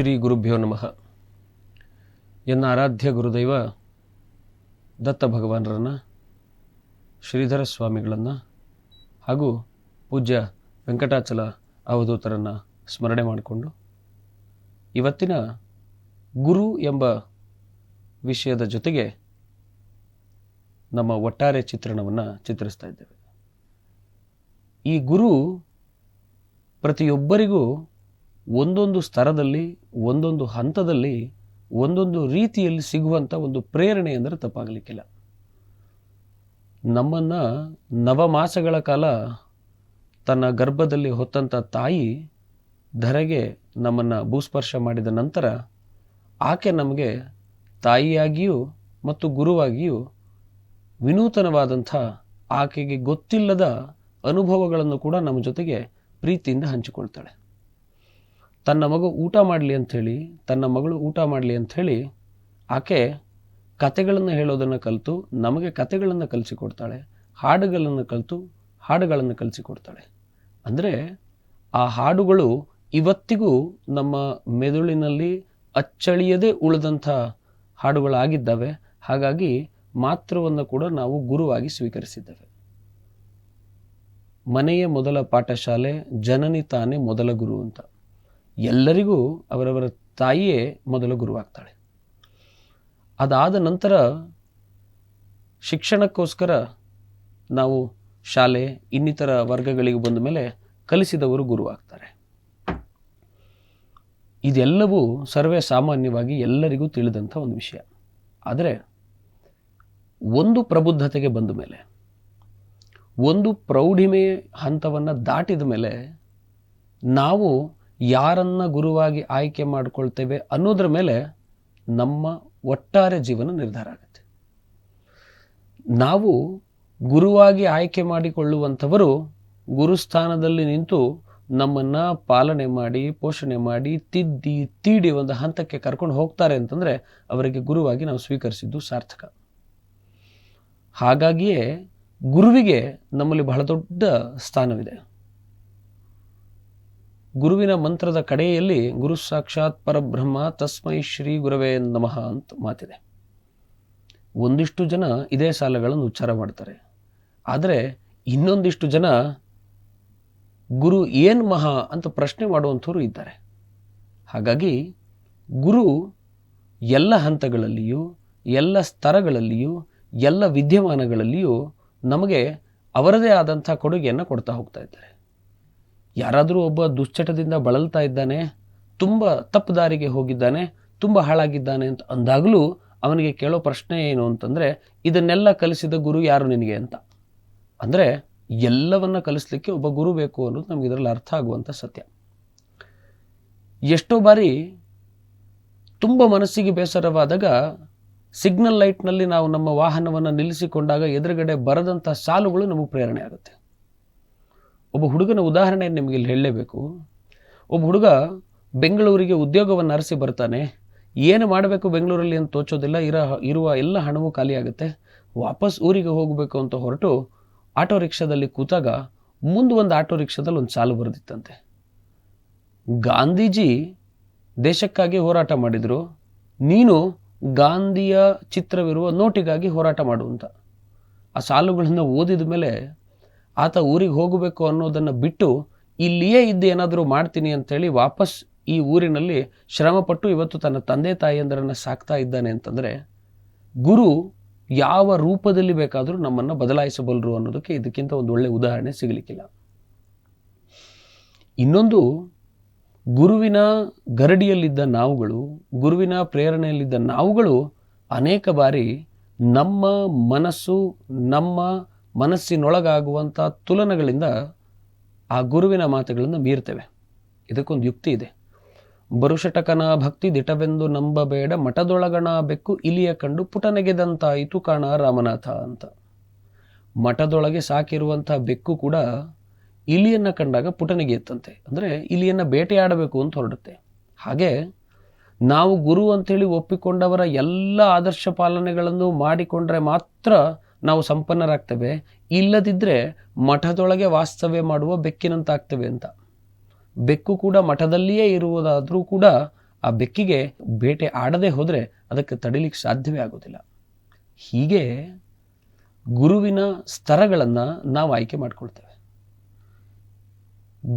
ಶ್ರೀ ಗುರುಭ್ಯೋ ನಮಃ. ಎನ್ನ ಆರಾಧ್ಯ ಗುರುದೈವ ದತ್ತ ಭಗವಾನರನ್ನು, ಶ್ರೀಧರ ಸ್ವಾಮಿಗಳನ್ನು ಹಾಗೂ ಪೂಜ್ಯ ವೆಂಕಟಾಚಲ ಅವಧೂತರನ್ನು ಸ್ಮರಣೆ ಮಾಡಿಕೊಂಡು ಇವತ್ತಿನ ಗುರು ಎಂಬ ವಿಷಯದ ಜೊತೆಗೆ ನಮ್ಮ ಒಟ್ಟಾರೆ ಚಿತ್ರಣವನ್ನು ಚಿತ್ರಿಸ್ತಾ ಇದ್ದೇವೆ. ಈ ಗುರು ಪ್ರತಿಯೊಬ್ಬರಿಗೂ ಒಂದೊಂದು ಸ್ತರದಲ್ಲಿ, ಒಂದೊಂದು ಹಂತದಲ್ಲಿ, ಒಂದೊಂದು ರೀತಿಯಲ್ಲಿ ಸಿಗುವಂಥ ಒಂದು ಪ್ರೇರಣೆ ಅಂದರೆ ತಪ್ಪಾಗಲಿಕ್ಕಿಲ್ಲ. ನಮ್ಮನ್ನು ನವಮಾಸಗಳ ಕಾಲ ತನ್ನ ಗರ್ಭದಲ್ಲಿ ಹೊತ್ತಂಥ ತಾಯಿ ಧರೆಗೆ ನಮ್ಮನ್ನು ಭೂಸ್ಪರ್ಶ ಮಾಡಿದ ನಂತರ ಆಕೆ ನಮಗೆ ತಾಯಿಯಾಗಿಯೂ ಮತ್ತು ಗುರುವಾಗಿಯೂ ವಿನೂತನವಾದಂಥ ಆಕೆಗೆ ಗೊತ್ತಿಲ್ಲದ ಅನುಭವಗಳನ್ನು ಕೂಡ ನಮ್ಮ ಜೊತೆಗೆ ಪ್ರೀತಿಯಿಂದ ಹಂಚಿಕೊಳ್ತಾಳೆ. ತನ್ನ ಮಗು ಊಟ ಮಾಡಲಿ ಅಂಥೇಳಿ, ತನ್ನ ಮಗಳು ಊಟ ಮಾಡಲಿ ಅಂಥೇಳಿ ಆಕೆ ಕತೆಗಳನ್ನು ಹೇಳೋದನ್ನು ಕಲಿತು ನಮಗೆ ಕತೆಗಳನ್ನು ಕಲಿಸಿಕೊಡ್ತಾಳೆ, ಹಾಡುಗಳನ್ನು ಕಲಿತು ಹಾಡುಗಳನ್ನು ಕಲಿಸಿಕೊಡ್ತಾಳೆ. ಅಂದರೆ ಆ ಹಾಡುಗಳು ಇವತ್ತಿಗೂ ನಮ್ಮ ಮೆದುಳಿನಲ್ಲಿ ಅಚ್ಚಳಿಯದೇ ಉಳಿದಂಥ ಹಾಡುಗಳಾಗಿದ್ದಾವೆ. ಹಾಗಾಗಿ ಮಾತೃವನ್ನು ಕೂಡ ನಾವು ಗುರುವಾಗಿ ಸ್ವೀಕರಿಸಿದ್ದೇವೆ. ಮನೆಯೇ ಮೊದಲ ಪಾಠಶಾಲೆ, ಜನನಿ ತಾನೇ ಮೊದಲ ಗುರು ಅಂತ. ಎಲ್ಲರಿಗೂ ಅವರವರ ತಾಯಿಯೇ ಮೊದಲ ಗುರುವಾಗ್ತಾಳೆ. ಅದಾದ ನಂತರ ಶಿಕ್ಷಣಕ್ಕೋಸ್ಕರ ನಾವು ಶಾಲೆ ಇನ್ನಿತರ ವರ್ಗಗಳಿಗೆ ಬಂದ ಮೇಲೆ ಕಲಿಸಿದವರು ಗುರುವಾಗ್ತಾರೆ. ಇದೆಲ್ಲವೂ ಸರ್ವೇ ಸಾಮಾನ್ಯವಾಗಿ ಎಲ್ಲರಿಗೂ ತಿಳಿದಂಥ ಒಂದು ವಿಷಯ. ಆದರೆ ಒಂದು ಪ್ರಬುದ್ಧತೆಗೆ ಬಂದ ಮೇಲೆ, ಒಂದು ಪ್ರೌಢಿಮೆ ಹಂತವನ್ನು ದಾಟಿದ ಮೇಲೆ ನಾವು ಯಾರನ್ನ ಗುರುವಾಗಿ ಆಯ್ಕೆ ಮಾಡಿಕೊಳ್ತೇವೆ ಅನ್ನೋದ್ರ ಮೇಲೆ ನಮ್ಮ ಒಟ್ಟಾರೆ ಜೀವನ ನಿರ್ಧಾರ ಆಗುತ್ತೆ. ನಾವು ಗುರುವಾಗಿ ಆಯ್ಕೆ ಮಾಡಿಕೊಳ್ಳುವಂಥವರು ಗುರುಸ್ಥಾನದಲ್ಲಿ ನಿಂತು ನಮ್ಮನ್ನು ಪಾಲನೆ ಮಾಡಿ, ಪೋಷಣೆ ಮಾಡಿ, ತಿದ್ದಿ ತೀಡಿ ಒಂದು ಹಂತಕ್ಕೆ ಕರ್ಕೊಂಡು ಹೋಗ್ತಾರೆ ಅಂತಂದರೆ ಅವರಿಗೆ ಗುರುವಾಗಿ ನಾವು ಸ್ವೀಕರಿಸಿದ್ದು ಸಾರ್ಥಕ. ಹಾಗಾಗಿಯೇ ಗುರುವಿಗೆ ನಮ್ಮಲ್ಲಿ ಬಹಳ ದೊಡ್ಡ ಸ್ಥಾನವಿದೆ. ಗುರುವಿನ ಮಂತ್ರದ ಕಡೆಯಲ್ಲಿ ಗುರು ಸಾಕ್ಷಾತ್ ಪರಬ್ರಹ್ಮ ತಸ್ಮೈ ಶ್ರೀ ಗುರವೇ ನಮಃ ಅಂತ ಮಾತಿದೆ. ಒಂದಿಷ್ಟು ಜನ ಇದೇ ಸಾಲಗಳನ್ನು ಉಚ್ಚಾರ ಮಾಡ್ತಾರೆ. ಆದರೆ ಇನ್ನೊಂದಿಷ್ಟು ಜನ ಗುರು ಏನು ಮಹಾ ಅಂತ ಪ್ರಶ್ನೆ ಮಾಡುವಂಥವ್ರು ಇದ್ದಾರೆ. ಹಾಗಾಗಿ ಗುರು ಎಲ್ಲ ಹಂತಗಳಲ್ಲಿಯೂ, ಎಲ್ಲ ಸ್ತರಗಳಲ್ಲಿಯೂ, ಎಲ್ಲ ವಿದ್ಯಮಾನಗಳಲ್ಲಿಯೂ ನಮಗೆ ಅವರದೇ ಆದಂಥ ಕೊಡುಗೆಯನ್ನು ಕೊಡ್ತಾ ಹೋಗ್ತಾ ಇದ್ದಾರೆ. ಯಾರಾದರೂ ಒಬ್ಬ ದುಶ್ಚಟದಿಂದ ಬಳಲ್ತಾ ಇದ್ದಾನೆ, ತುಂಬ ತಪ್ಪು ದಾರಿಗೆ ಹೋಗಿದ್ದಾನೆ, ತುಂಬ ಹಾಳಾಗಿದ್ದಾನೆ ಅಂತ ಅಂದಾಗಲೂ ಅವನಿಗೆ ಕೇಳೋ ಪ್ರಶ್ನೆ ಏನು ಅಂತಂದರೆ, ಇದನ್ನೆಲ್ಲ ಕಲಿಸಿದ ಗುರು ಯಾರು ನಿನಗೆ ಅಂತ. ಅಂದರೆ ಎಲ್ಲವನ್ನ ಕಲಿಸ್ಲಿಕ್ಕೆ ಒಬ್ಬ ಗುರು ಬೇಕು ಅನ್ನೋದು ನಮ್ಗೆ ಇದರಲ್ಲಿ ಅರ್ಥ ಆಗುವಂಥ ಸತ್ಯ. ಎಷ್ಟೋ ಬಾರಿ ತುಂಬ ಮನಸ್ಸಿಗೆ ಬೇಸರವಾದಾಗ ಸಿಗ್ನಲ್ ಲೈಟ್ನಲ್ಲಿ ನಾವು ನಮ್ಮ ವಾಹನವನ್ನು ನಿಲ್ಲಿಸಿಕೊಂಡಾಗ ಎದುರುಗಡೆ ಬರದಂಥ ಸಾಲುಗಳು ನಮಗೆ ಪ್ರೇರಣೆ ಆಗುತ್ತೆ. ಒಬ್ಬ ಹುಡುಗನ ಉದಾಹರಣೆ ನಿಮಗೆ ಇಲ್ಲಿ ಹೇಳಲೇಬೇಕು. ಒಬ್ಬ ಹುಡುಗ ಬೆಂಗಳೂರಿಗೆ ಉದ್ಯೋಗವನ್ನು ಅರಸಿ ಬರ್ತಾನೆ. ಏನು ಮಾಡಬೇಕು ಬೆಂಗಳೂರಲ್ಲಿ ಅಂತ ತೋಚೋದಿಲ್ಲ. ಇರುವ ಎಲ್ಲ ಹಣವೂ ಖಾಲಿಯಾಗುತ್ತೆ. ವಾಪಸ್ ಊರಿಗೆ ಹೋಗಬೇಕು ಅಂತ ಹೊರಟು ಆಟೋ ರಿಕ್ಷಾದಲ್ಲಿ ಕೂತಾಗ ಮುಂದೆ ಒಂದು ಆಟೋ ರಿಕ್ಷಾದಲ್ಲಿ ಒಂದು ಸಾಲು ಬರೆದಿತ್ತಂತೆ, ಗಾಂಧೀಜಿ ದೇಶಕ್ಕಾಗಿ ಹೋರಾಟ ಮಾಡಿದರು, ನೀನು ಗಾಂಧಿಯ ಚಿತ್ರವಿರುವ ನೋಟಿಗಾಗಿ ಹೋರಾಟ ಮಾಡುವಂತ. ಆ ಸಾಲುಗಳನ್ನು ಓದಿದ ಮೇಲೆ ಆತ ಊರಿಗೆ ಹೋಗಬೇಕು ಅನ್ನೋದನ್ನು ಬಿಟ್ಟು ಇಲ್ಲಿಯೇ ಇದ್ದು ಏನಾದರೂ ಮಾಡ್ತೀನಿ ಅಂತೇಳಿ ವಾಪಸ್ ಈ ಊರಿನಲ್ಲಿ ಶ್ರಮಪಟ್ಟು ಇವತ್ತು ತನ್ನ ತಂದೆ ತಾಯಿಯಂದರನ್ನು ಸಾಕ್ತಾ ಇದ್ದಾನೆ ಅಂತಂದರೆ ಗುರು ಯಾವ ರೂಪದಲ್ಲಿ ಬೇಕಾದರೂ ನಮ್ಮನ್ನು ಬದಲಾಯಿಸಬಲ್ಲರು ಅನ್ನೋದಕ್ಕೆ ಇದಕ್ಕಿಂತ ಒಂದು ಒಳ್ಳೆಯ ಉದಾಹರಣೆ ಸಿಗಲಿಕ್ಕಿಲ್ಲ. ಇನ್ನೊಂದು, ಗುರುವಿನ ಗರಡಿಯಲ್ಲಿದ್ದ ನಾವುಗಳು, ಗುರುವಿನ ಪ್ರೇರಣೆಯಲ್ಲಿದ್ದ ನಾವುಗಳು ಅನೇಕ ಬಾರಿ ನಮ್ಮ ಮನಸ್ಸು, ನಮ್ಮ ಮನಸ್ಸಿನೊಳಗಾಗುವಂಥ ತುಲನಗಳಿಂದ ಆ ಗುರುವಿನ ಮಾತುಗಳನ್ನು ಮೀರ್ತೇವೆ. ಇದಕ್ಕೊಂದು ಯುಕ್ತಿ ಇದೆ. ಬರುಷಟಕನ ಭಕ್ತಿ ದಿಟವೆಂದು ನಂಬಬೇಡ, ಮಠದೊಳಗಣ ಬೆಕ್ಕು ಇಲಿಯ ಕಂಡು ಪುಟನೆಗೆದಂತಾಯಿತು ಕಾಣ ರಾಮನಾಥ ಅಂತ. ಮಠದೊಳಗೆ ಸಾಕಿರುವಂಥ ಬೆಕ್ಕು ಕೂಡ ಇಲಿಯನ್ನು ಕಂಡಾಗ ಪುಟನೆಗೆಯುತ್ತಂತೆ. ಅಂದರೆ ಇಲಿಯನ್ನು ಬೇಟೆಯಾಡಬೇಕು ಅಂತ ಹೊರಡುತ್ತೆ. ಹಾಗೆ ನಾವು ಗುರು ಅಂಥೇಳಿ ಒಪ್ಪಿಕೊಂಡವರ ಎಲ್ಲ ಆದರ್ಶ ಪಾಲನೆಗಳನ್ನು ಮಾಡಿಕೊಂಡ್ರೆ ಮಾತ್ರ ನಾವು ಸಂಪನ್ನರಾಗ್ತೇವೆ, ಇಲ್ಲದಿದ್ದರೆ ಮಠದೊಳಗೆ ವಾಸ್ತವ್ಯ ಮಾಡುವ ಬೆಕ್ಕಿನಂತಾಗ್ತೇವೆ ಅಂತ. ಬೆಕ್ಕು ಕೂಡ ಮಠದಲ್ಲಿಯೇ ಇರುವುದಾದರೂ ಕೂಡ ಆ ಬೆಕ್ಕಿಗೆ ಬೇಟೆ ಆಡದೆ ಹೋದರೆ ಅದಕ್ಕೆ ತಡಿಲಿಕ್ಕೆ ಸಾಧ್ಯವೇ ಆಗೋದಿಲ್ಲ. ಹೀಗೆ ಗುರುವಿನ ಸ್ತರಗಳನ್ನು ನಾವು ಆಯ್ಕೆ ಮಾಡ್ಕೊಳ್ತೇವೆ.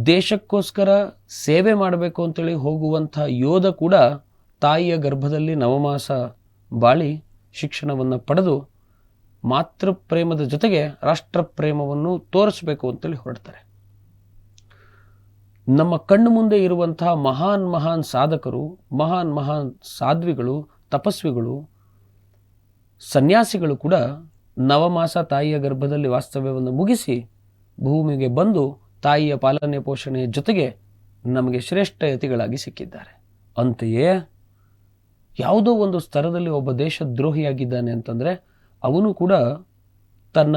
ದೇಶಕ್ಕೋಸ್ಕರ ಸೇವೆ ಮಾಡಬೇಕು ಅಂತೇಳಿ ಹೋಗುವಂಥ ಯೋಧ ಕೂಡ ತಾಯಿಯ ಗರ್ಭದಲ್ಲಿ ನವಮಾಸ ಬಾಳಿ ಶಿಕ್ಷಣವನ್ನು ಪಡೆದು ಮಾತೃ ಪ್ರೇಮದ ಜೊತೆಗೆ ರಾಷ್ಟ್ರ ಪ್ರೇಮವನ್ನು ತೋರಿಸಬೇಕು ಅಂತೇಳಿ ಹೊರಡ್ತಾರೆ. ನಮ್ಮ ಕಣ್ಣು ಮುಂದೆ ಇರುವಂತಹ ಮಹಾನ್ ಸಾಧಕರು, ಮಹಾನ್ ಸಾಧ್ವಿಗಳು, ತಪಸ್ವಿಗಳು, ಸನ್ಯಾಸಿಗಳು ಕೂಡ ನವಮಾಸ ತಾಯಿಯ ಗರ್ಭದಲ್ಲಿ ವಾಸ್ತವ್ಯವನ್ನು ಮುಗಿಸಿ ಭೂಮಿಗೆ ಬಂದು ತಾಯಿಯ ಪಾಲನೆ ಪೋಷಣೆಯ ಜೊತೆಗೆ ನಮಗೆ ಶ್ರೇಷ್ಠ ಯತಿಗಳಾಗಿ ಸಿಕ್ಕಿದ್ದಾರೆ. ಅಂತೆಯೇ ಯಾವುದೋ ಒಂದು ಸ್ತರದಲ್ಲಿ ಒಬ್ಬ ದೇಶದ್ರೋಹಿಯಾಗಿದ್ದಾನೆ ಅಂತಂದರೆ ಅವನು ಕೂಡ ತನ್ನ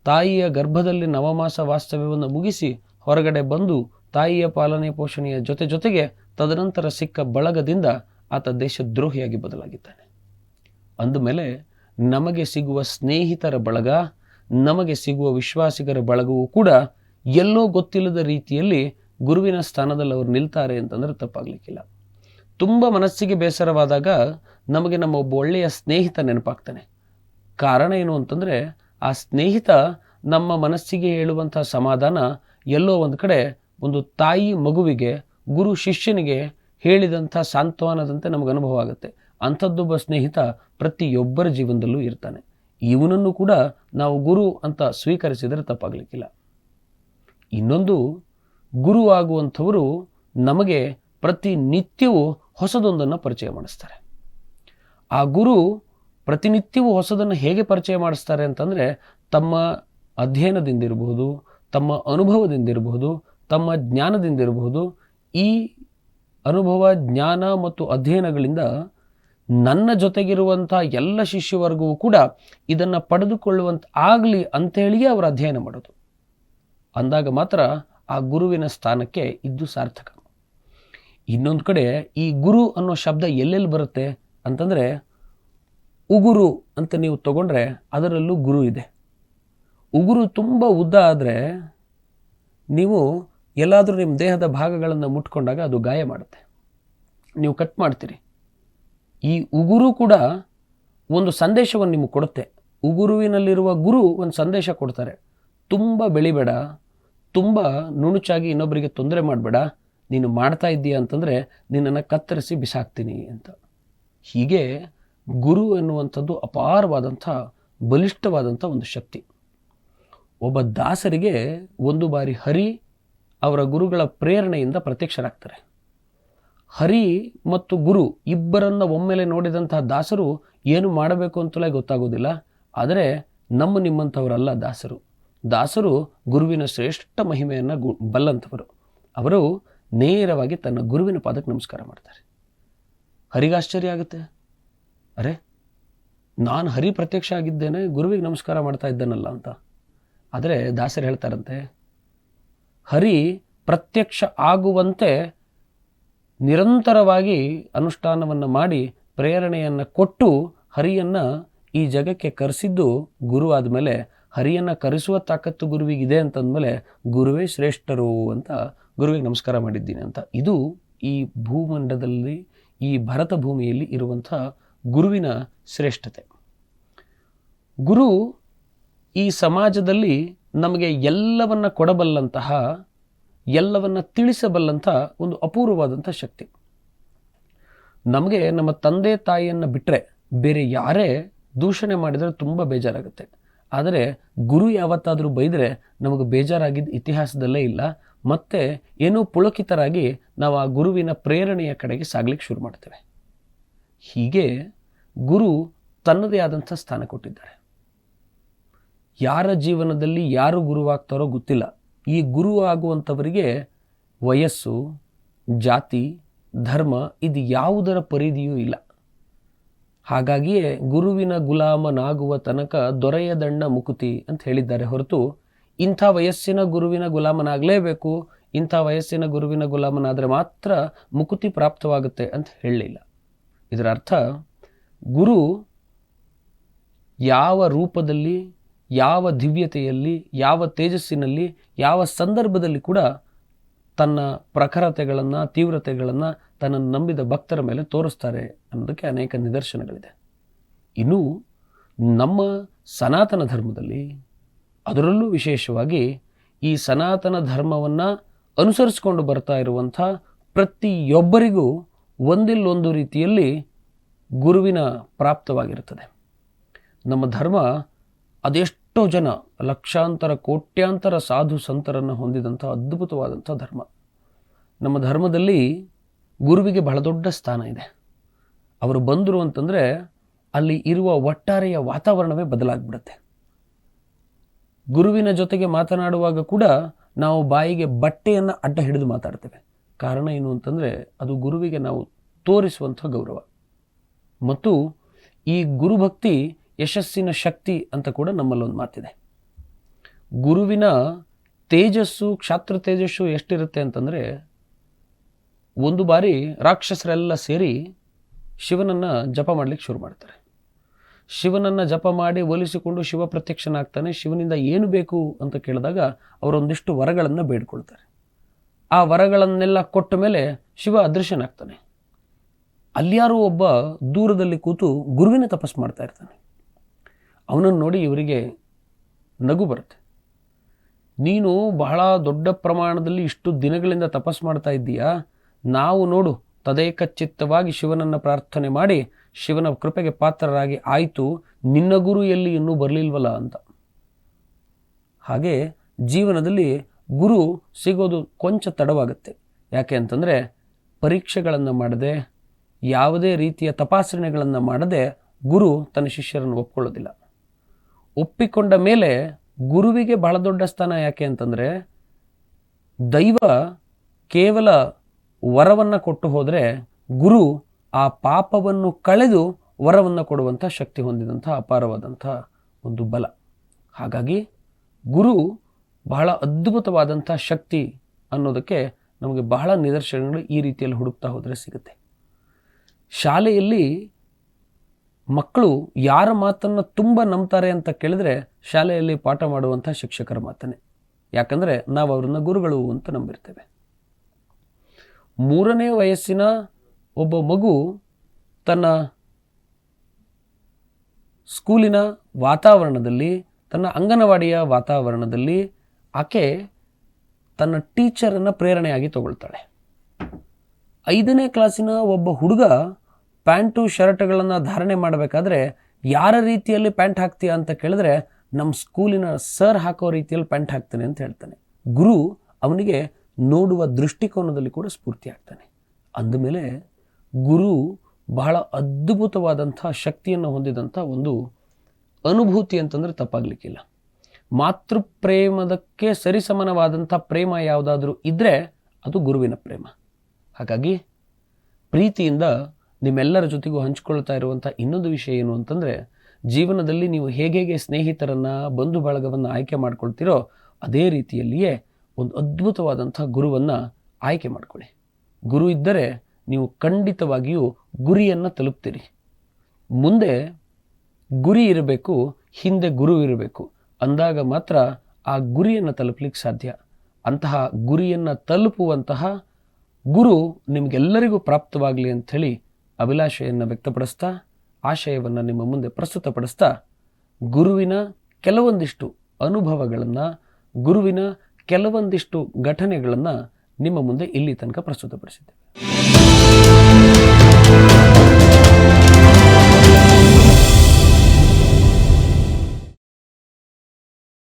ತಾಯಿಯ ಗರ್ಭದಲ್ಲಿ ನವಮಾಸ ವಾಸ್ತವ್ಯವನ್ನು ಮುಗಿಸಿ ಹೊರಗಡೆ ಬಂದು ತಾಯಿಯ ಪಾಲನೆ ಪೋಷಣೆಯ ಜೊತೆಗೆ ತದನಂತರ ಸಿಕ್ಕ ಬಳಗದಿಂದ ಆತ ದೇಶದ್ರೋಹಿಯಾಗಿ ಬದಲಾಗಿದ್ದಾನೆ. ಅಂದಮೇಲೆ ನಮಗೆ ಸಿಗುವ ಸ್ನೇಹಿತರ ಬಳಗ, ನಮಗೆ ಸಿಗುವ ವಿಶ್ವಾಸಿಗರ ಬಳಗವೂ ಕೂಡ ಎಲ್ಲೋ ಗೊತ್ತಿಲ್ಲದ ರೀತಿಯಲ್ಲಿ ಗುರುವಿನ ಸ್ಥಾನದಲ್ಲಿ ಅವರು ನಿಲ್ತಾರೆ ಅಂತಂದರೆ ತಪ್ಪಾಗಲಿಕ್ಕಿಲ್ಲ. ತುಂಬ ಮನಸ್ಸಿಗೆ ಬೇಸರವಾದಾಗ ನಮಗೆ ನಮ್ಮ ಒಬ್ಬ ಒಳ್ಳೆಯ ಸ್ನೇಹಿತ ನೆನಪಾಗ್ತಾನೆ. ಕಾರಣ ಏನು ಅಂತಂದರೆ ಆ ಸ್ನೇಹಿತ ನಮ್ಮ ಮನಸ್ಸಿಗೆ ಹೇಳುವಂಥ ಸಮಾಧಾನ ಎಲ್ಲೋ ಒಂದು ಕಡೆ ಒಂದು ತಾಯಿ ಮಗುವಿಗೆ, ಗುರು ಶಿಷ್ಯನಿಗೆ ಹೇಳಿದಂಥ ಸಾಂತ್ವನದಂತೆ ನಮಗೆ ಅನುಭವ ಆಗುತ್ತೆ. ಅಂಥದ್ದೊಬ್ಬ ಸ್ನೇಹಿತ ಪ್ರತಿಯೊಬ್ಬರ ಜೀವನದಲ್ಲೂ ಇರ್ತಾನೆ. ಇವನನ್ನು ಕೂಡ ನಾವು ಗುರು ಅಂತ ಸ್ವೀಕರಿಸಿದರೆ ತಪ್ಪಾಗಲಿಕ್ಕಿಲ್ಲ. ಇನ್ನೊಂದು, ಗುರು ಆಗುವಂಥವರು ನಮಗೆ ಪ್ರತಿನಿತ್ಯವೂ ಹೊಸದೊಂದನ್ನು ಪರಿಚಯ ಮಾಡಿಸ್ತಾರೆ. ಆ ಗುರು ಪ್ರತಿನಿತ್ಯವೂ ಹೊಸದನ್ನು ಹೇಗೆ ಪರಿಚಯ ಮಾಡಿಸ್ತಾರೆ ಅಂತಂದರೆ ತಮ್ಮ ಅಧ್ಯಯನದಿಂದಿರಬಹುದು, ತಮ್ಮ ಅನುಭವದಿಂದಿರಬಹುದು, ತಮ್ಮ ಜ್ಞಾನದಿಂದಿರಬಹುದು. ಈ ಅನುಭವ, ಜ್ಞಾನ ಮತ್ತು ಅಧ್ಯಯನಗಳಿಂದ ನನ್ನ ಜೊತೆಗಿರುವಂಥ ಎಲ್ಲ ಶಿಷ್ಯವರ್ಗವೂ ಕೂಡ ಇದನ್ನು ಪಡೆದುಕೊಳ್ಳುವಂತ ಆಗಲಿ ಅಂತೇಳಿಯೇ ಅವರು ಅಧ್ಯಯನ ಮಾಡೋದು. ಅಂದಾಗ ಮಾತ್ರ ಆ ಗುರುವಿನ ಸ್ಥಾನಕ್ಕೆ ಇದ್ದು ಸಾರ್ಥಕ. ಇನ್ನೊಂದು ಕಡೆ ಈ ಗುರು ಅನ್ನೋ ಶಬ್ದ ಎಲ್ಲೆಲ್ಲಿ ಬರುತ್ತೆ ಅಂತಂದರೆ, ಉಗುರು ಅಂತ ನೀವು ತಗೊಂಡ್ರೆ ಅದರಲ್ಲೂ ಗುರು ಇದೆ. ಉಗುರು ತುಂಬ ಉದ್ದ ಆದರೆ ನೀವು ಎಲ್ಲಾದರೂ ನಿಮ್ಮ ದೇಹದ ಭಾಗಗಳನ್ನು ಮುಟ್ಕೊಂಡಾಗ ಅದು ಗಾಯ ಮಾಡುತ್ತೆ, ನೀವು ಕಟ್ ಮಾಡ್ತೀರಿ. ಈ ಉಗುರು ಕೂಡ ಒಂದು ಸಂದೇಶವನ್ನು ನಿಮಗೆ ಕೊಡುತ್ತೆ. ಉಗುರುವಿನಲ್ಲಿರುವ ಗುರು ಒಂದು ಸಂದೇಶ ಕೊಡ್ತಾರೆ, ತುಂಬ ಬೆಳಿಬೇಡ, ತುಂಬ ನುಣುಚಾಗಿ ಇನ್ನೊಬ್ಬರಿಗೆ ತೊಂದರೆ ಮಾಡಬೇಡ, ನೀನು ಮಾಡ್ತಾ ಇದ್ದೀಯ ಅಂತಂದರೆ ನಿನ್ನನ್ನು ಕತ್ತರಿಸಿ ಬಿಸಾಕ್ತೀನಿ ಅಂತ. ಹೀಗೆ ಗುರು ಎನ್ನುವಂಥದ್ದು ಅಪಾರವಾದಂಥ ಬಲಿಷ್ಠವಾದಂಥ ಒಂದು ಶಕ್ತಿ. ಒಬ್ಬ ದಾಸರಿಗೆ ಒಂದು ಬಾರಿ ಹರಿ ಅವರ ಗುರುಗಳ ಪ್ರೇರಣೆಯಿಂದ ಪ್ರತ್ಯಕ್ಷರಾಗ್ತಾರೆ. ಹರಿ ಮತ್ತು ಗುರು ಇಬ್ಬರನ್ನ ಒಮ್ಮೆಲೆ ನೋಡಿದಂತಹ ದಾಸರು ಏನು ಮಾಡಬೇಕು ಅಂತಲೇ ಗೊತ್ತಾಗೋದಿಲ್ಲ. ಆದರೆ ನಿಮ್ಮಂಥವರಲ್ಲ ದಾಸರು. ದಾಸರು ಗುರುವಿನ ಶ್ರೇಷ್ಠ ಮಹಿಮೆಯನ್ನು ಬಲ್ಲಂಥವರು. ಅವರು ನೇರವಾಗಿ ತನ್ನ ಗುರುವಿನ ಪಾದಕ್ಕೆ ನಮಸ್ಕಾರ ಮಾಡ್ತಾರೆ. ಹರಿಗೆ ಆಶ್ಚರ್ಯ ಆಗುತ್ತೆ, ಅರೆ ನಾನು ಹರಿ ಪ್ರತ್ಯಕ್ಷ ಆಗಿದ್ದೇನೆ, ಗುರುವಿಗೆ ನಮಸ್ಕಾರ ಮಾಡ್ತಾ ಇದ್ದೇನಲ್ಲ ಅಂತ. ಆದರೆ ದಾಸರು ಹೇಳ್ತಾರಂತೆ, ಹರಿ ಪ್ರತ್ಯಕ್ಷ ಆಗುವಂತೆ ನಿರಂತರವಾಗಿ ಅನುಷ್ಠಾನವನ್ನು ಮಾಡಿ ಪ್ರೇರಣೆಯನ್ನು ಕೊಟ್ಟು ಹರಿಯನ್ನು ಈ ಜಗಕ್ಕೆ ಕರೆಸಿದ್ದು ಗುರು ಆದಮೇಲೆ, ಹರಿಯನ್ನು ಕರೆಸುವ ತಾಕತ್ತು ಗುರುವಿಗಿದೆ ಅಂತಂದಮೇಲೆ ಗುರುವೇ ಶ್ರೇಷ್ಠರು ಅಂತ ಗುರುವಿಗೆ ನಮಸ್ಕಾರ ಮಾಡಿದ್ದೀನಿ ಅಂತ. ಇದು ಈ ಭೂಮಂಡಲದಲ್ಲಿ, ಈ ಭರತ ಭೂಮಿಯಲ್ಲಿ ಇರುವಂಥ ಗುರುವಿನ ಶ್ರೇಷ್ಠತೆ. ಗುರು ಈ ಸಮಾಜದಲ್ಲಿ ನಮಗೆ ಎಲ್ಲವನ್ನ ಕೊಡಬಲ್ಲಂತಹ, ಎಲ್ಲವನ್ನ ತಿಳಿಸಬಲ್ಲಂಥ ಒಂದು ಅಪೂರ್ವವಾದಂಥ ಶಕ್ತಿ. ನಮಗೆ ನಮ್ಮ ತಂದೆ ತಾಯಿಯನ್ನು ಬಿಟ್ಟರೆ ಬೇರೆ ಯಾರೇ ದೂಷಣೆ ಮಾಡಿದರೆ ತುಂಬ ಬೇಜಾರಾಗುತ್ತೆ. ಆದರೆ ಗುರು ಯಾವತ್ತಾದರೂ ಬೈದರೆ ನಮಗೆ ಬೇಜಾರಾಗಿದ್ದ ಇತಿಹಾಸದಲ್ಲೇ ಇಲ್ಲ. ಮತ್ತೆ ಏನೋ ಪುಳಕಿತರಾಗಿ ನಾವು ಆ ಗುರುವಿನ ಪ್ರೇರಣೆಯ ಕಡೆಗೆ ಸಾಗ್ಲಿಕ್ಕೆ ಶುರು ಮಾಡ್ತೇವೆ. ಹೀಗೆ ಗುರು ತನ್ನದೇ ಆದಂಥ ಸ್ಥಾನ ಕೊಟ್ಟಿದ್ದಾರೆ. ಯಾರ ಜೀವನದಲ್ಲಿ ಯಾರು ಗುರುವಾಗ್ತಾರೋ ಗೊತ್ತಿಲ್ಲ. ಈ ಗುರು ಆಗುವಂಥವರಿಗೆ ವಯಸ್ಸು, ಜಾತಿ, ಧರ್ಮ ಇದು ಯಾವುದರ ಪರಿಧಿಯೂ ಇಲ್ಲ. ಹಾಗಾಗಿಯೇ ಗುರುವಿನ ಗುಲಾಮನಾಗುವ ತನಕ ದೊರೆಯದಣ್ಣ ಮುಕುತಿ ಅಂತ ಹೇಳಿದ್ದಾರೆ ಹೊರತು ಇಂಥ ವಯಸ್ಸಿನ ಗುರುವಿನ ಗುಲಾಮನಾಗಲೇಬೇಕು, ಇಂಥ ವಯಸ್ಸಿನ ಗುರುವಿನ ಗುಲಾಮನಾದರೆ ಮಾತ್ರ ಮುಕುತಿ ಪ್ರಾಪ್ತವಾಗುತ್ತೆ ಅಂತ ಹೇಳಲಿಲ್ಲ. ಇದರ ಅರ್ಥ ಗುರು ಯಾವ ರೂಪದಲ್ಲಿ, ಯಾವ ದಿವ್ಯತೆಯಲ್ಲಿ, ಯಾವ ತೇಜಸ್ಸಿನಲ್ಲಿ, ಯಾವ ಸಂದರ್ಭದಲ್ಲಿ ಕೂಡ ತನ್ನ ಪ್ರಖರತೆಗಳನ್ನು, ತೀವ್ರತೆಗಳನ್ನು ತನ್ನನ್ನು ನಂಬಿದ ಭಕ್ತರ ಮೇಲೆ ತೋರಿಸ್ತಾರೆ ಅನ್ನೋದಕ್ಕೆ ಅನೇಕ ನಿದರ್ಶನಗಳಿದೆ. ಇನ್ನು ನಮ್ಮ ಸನಾತನ ಧರ್ಮದಲ್ಲಿ, ಅದರಲ್ಲೂ ವಿಶೇಷವಾಗಿ ಈ ಸನಾತನ ಧರ್ಮವನ್ನು ಅನುಸರಿಸಿಕೊಂಡು ಬರ್ತಾ ಇರುವಂಥ ಪ್ರತಿಯೊಬ್ಬರಿಗೂ ಒಂದಿಲ್ಲೊಂದು ರೀತಿಯಲ್ಲಿ ಗುರುವಿನ ಪ್ರಾಪ್ತವಾಗಿರುತ್ತದೆ. ನಮ್ಮ ಧರ್ಮ ಅದೆಷ್ಟೋ ಜನ, ಲಕ್ಷಾಂತರ ಕೋಟ್ಯಾಂತರ ಸಾಧು ಸಂತರನ್ನು ಹೊಂದಿದಂಥ ಅದ್ಭುತವಾದಂಥ ಧರ್ಮ. ನಮ್ಮ ಧರ್ಮದಲ್ಲಿ ಗುರುವಿಗೆ ಬಹಳ ದೊಡ್ಡ ಸ್ಥಾನ ಇದೆ. ಅವರು ಬಂದರು ಅಂತಂದರೆ ಅಲ್ಲಿ ಇರುವ ಒಟ್ಟಾರೆಯ ವಾತಾವರಣವೇ ಬದಲಾಗ್ಬಿಡುತ್ತೆ. ಗುರುವಿನ ಜೊತೆಗೆ ಮಾತನಾಡುವಾಗ ಕೂಡ ನಾವು ಬಾಯಿಗೆ ಬಟ್ಟೆಯನ್ನು ಅಡ್ಡ ಹಿಡಿದು ಮಾತಾಡ್ತೇವೆ. ಕಾರಣ ಏನು ಅಂತಂದರೆ ಅದು ಗುರುವಿಗೆ ನಾವು ತೋರಿಸುವಂಥ ಗೌರವ. ಮತ್ತು ಈ ಗುರುಭಕ್ತಿ ಯಶಸ್ಸಿನ ಶಕ್ತಿ ಅಂತ ಕೂಡ ನಮ್ಮಲ್ಲೊಂದು ಮಾತಿದೆ. ಗುರುವಿನ ತೇಜಸ್ಸು, ಕ್ಷಾತ್ರ ತೇಜಸ್ಸು ಎಷ್ಟಿರುತ್ತೆ ಅಂತಂದರೆ, ಒಂದು ಬಾರಿ ರಾಕ್ಷಸರೆಲ್ಲ ಸೇರಿ ಶಿವನನ್ನು ಜಪ ಮಾಡಲಿಕ್ಕೆ ಶುರು ಮಾಡ್ತಾರೆ. ಶಿವನನ್ನು ಜಪ ಮಾಡಿ ಒಲಿಸಿಕೊಂಡು ಶಿವ ಪ್ರತ್ಯಕ್ಷನಾಗ್ತಾನೆ. ಶಿವನಿಂದ ಏನು ಬೇಕು ಅಂತ ಕೇಳಿದಾಗ ಅವರೊಂದಿಷ್ಟು ವರಗಳನ್ನು ಬೇಡ್ಕೊಳ್ತಾರೆ. ಆ ವರಗಳನ್ನೆಲ್ಲ ಕೊಟ್ಟ ಮೇಲೆ ಶಿವ ಅದೃಶ್ಯನಾಗ್ತಾನೆ. ಅಲ್ಯಾರೋ ಒಬ್ಬ ದೂರದಲ್ಲಿ ಕೂತು ಗುರುವಿನ ತಪಸ್ಸು ಮಾಡ್ತಾ ಇರ್ತಾನೆ. ಅವನನ್ನು ನೋಡಿ ಇವರಿಗೆ ನಗು ಬರುತ್ತೆ. ನೀನು ಬಹಳ ದೊಡ್ಡ ಪ್ರಮಾಣದಲ್ಲಿ ಇಷ್ಟು ದಿನಗಳಿಂದ ತಪಸ್ಸು ಮಾಡ್ತಾ ಇದ್ದೀಯಾ, ನಾವು ನೋಡು ತದೇಕ ಚಿತ್ತವಾಗಿ ಶಿವನನ್ನು ಪ್ರಾರ್ಥನೆ ಮಾಡಿ ಶಿವನ ಕೃಪೆಗೆ ಪಾತ್ರರಾಗಿ ಆಯಿತು, ನಿನ್ನ ಗುರು ಎಲ್ಲಿ ಇನ್ನೂ ಬರಲಿಲ್ವಲ್ಲ ಅಂತ. ಹಾಗೆ ಜೀವನದಲ್ಲಿ ಗುರು ಸಿಗೋದು ಕೊಂಚ ತಡವಾಗುತ್ತೆ. ಯಾಕೆ ಅಂತಂದರೆ ಪರೀಕ್ಷೆಗಳನ್ನು ಮಾಡದೆ, ಯಾವುದೇ ರೀತಿಯ ತಪಾಸಣೆಗಳನ್ನು ಮಾಡದೆ ಗುರು ತನ್ನ ಶಿಷ್ಯರನ್ನು ಒಪ್ಕೊಳ್ಳೋದಿಲ್ಲ. ಒಪ್ಪಿಕೊಂಡ ಮೇಲೆ ಗುರುವಿಗೆ ಬಹಳ ದೊಡ್ಡ ಸ್ಥಾನ. ಯಾಕೆ ಅಂತಂದರೆ ದೈವ ಕೇವಲ ವರವನ್ನು ಕೊಟ್ಟು ಹೋದರೆ ಗುರು ಆ ಪಾಪವನ್ನು ಕಳೆದು ವರವನ್ನು ಕೊಡುವಂಥ ಶಕ್ತಿ ಹೊಂದಿದಂಥ ಅಪಾರವಾದಂಥ ಒಂದು ಬಲ. ಹಾಗಾಗಿ ಗುರು ಬಹಳ ಅದ್ಭುತವಾದಂಥ ಶಕ್ತಿ ಅನ್ನೋದಕ್ಕೆ ನಮಗೆ ಬಹಳ ನಿದರ್ಶನಗಳು ಈ ರೀತಿಯಲ್ಲಿ ಹುಡುಕ್ತಾ ಹೋದರೆ ಸಿಗುತ್ತೆ. ಶಾಲೆಯಲ್ಲಿ ಮಕ್ಕಳು ಯಾರ ಮಾತನ್ನು ತುಂಬ ನಂಬ್ತಾರೆ ಅಂತ ಕೇಳಿದ್ರೆ ಶಾಲೆಯಲ್ಲಿ ಪಾಠ ಮಾಡುವಂಥ ಶಿಕ್ಷಕರ ಮಾತನ್ನೇ. ಯಾಕಂದರೆ ನಾವು ಅವ್ರನ್ನ ಗುರುಗಳು ಅಂತ ನಂಬಿರ್ತೇವೆ. 3ನೇ ವಯಸ್ಸಿನ ಒಬ್ಬ ಮಗು ತನ್ನ ಸ್ಕೂಲಿನ ವಾತಾವರಣದಲ್ಲಿ, ತನ್ನ ಅಂಗನವಾಡಿಯ ವಾತಾವರಣದಲ್ಲಿ ಆಕೆ ತನ್ನ ಟೀಚರನ್ನು ಪ್ರೇರಣೆಯಾಗಿ ತಗೊಳ್ತಾಳೆ. 5ನೇ ಕ್ಲಾಸಿನ ಒಬ್ಬ ಹುಡುಗ ಪ್ಯಾಂಟು ಶರ್ಟ್ಗಳನ್ನು ಧಾರಣೆ ಮಾಡಬೇಕಾದ್ರೆ ಯಾರ ರೀತಿಯಲ್ಲಿ ಪ್ಯಾಂಟ್ ಹಾಕ್ತೀಯ ಅಂತ ಕೇಳಿದ್ರೆ ನಮ್ಮ ಸ್ಕೂಲಿನ ಸರ್ ಹಾಕೋ ರೀತಿಯಲ್ಲಿ ಪ್ಯಾಂಟ್ ಹಾಕ್ತಾನೆ ಅಂತ ಹೇಳ್ತಾನೆ. ಗುರು ಅವನಿಗೆ ನೋಡುವ ದೃಷ್ಟಿಕೋನದಲ್ಲಿ ಕೂಡ ಸ್ಫೂರ್ತಿ ಆಗ್ತಾನೆ. ಅಂದಮೇಲೆ ಗುರು ಬಹಳ ಅದ್ಭುತವಾದಂಥ ಶಕ್ತಿಯನ್ನು ಹೊಂದಿದಂಥ ಒಂದು ಅನುಭೂತಿ ಅಂತಂದರೆ ತಪ್ಪಾಗಲಿಕ್ಕಿಲ್ಲ. ಮಾತೃಪ್ರೇಮದಕ್ಕೆ ಸರಿಸಮಾನವಾದಂಥ ಪ್ರೇಮ ಯಾವುದಾದ್ರೂ ಇದ್ದರೆ ಅದು ಗುರುವಿನ ಪ್ರೇಮ. ಹಾಗಾಗಿ ಪ್ರೀತಿಯಿಂದ ನಿಮ್ಮೆಲ್ಲರ ಜೊತೆಗೂ ಹಂಚಿಕೊಳ್ತಾ ಇರುವಂಥ ಇನ್ನೊಂದು ವಿಷಯ ಏನು ಅಂತಂದರೆ, ಜೀವನದಲ್ಲಿ ನೀವು ಹೇಗೆ ಸ್ನೇಹಿತರನ್ನು, ಬಂಧು ಬಳಗವನ್ನು ಆಯ್ಕೆ ಮಾಡ್ಕೊಳ್ತೀರೋ ಅದೇ ರೀತಿಯಲ್ಲಿಯೇ ಒಂದು ಅದ್ಭುತವಾದಂಥ ಗುರುವನ್ನು ಆಯ್ಕೆ ಮಾಡ್ಕೊಳ್ಳಿ. ಗುರು ಇದ್ದರೆ ನೀವು ಖಂಡಿತವಾಗಿಯೂ ಗುರಿಯನ್ನು ತಲುಪ್ತೀರಿ. ಮುಂದೆ ಗುರಿ ಇರಬೇಕು, ಹಿಂದೆ ಗುರು ಇರಬೇಕು. ಅಂದಾಗ ಮಾತ್ರ ಆ ಗುರಿಯನ್ನು ತಲುಪಲಿಕ್ಕೆ ಸಾಧ್ಯ. ಅಂತಹ ಗುರಿಯನ್ನು ತಲುಪುವಂತಹ ಗುರು ನಿಮಗೆಲ್ಲರಿಗೂ ಪ್ರಾಪ್ತವಾಗಲಿ ಅಂಥೇಳಿ ಅಭಿಲಾಷೆಯನ್ನು ವ್ಯಕ್ತಪಡಿಸ್ತಾ, ಆಶಯವನ್ನು ನಿಮ್ಮ ಮುಂದೆ ಪ್ರಸ್ತುತಪಡಿಸ್ತಾ, ಗುರುವಿನ ಕೆಲವೊಂದಿಷ್ಟು ಅನುಭವಗಳನ್ನು, ಗುರುವಿನ ಕೆಲವೊಂದಿಷ್ಟು ಘಟನೆಗಳನ್ನು ನಿಮ್ಮ ಮುಂದೆ ಇಲ್ಲಿ ತನಕ ಪ್ರಸ್ತುತಪಡಿಸಿದ್ದೇವೆ.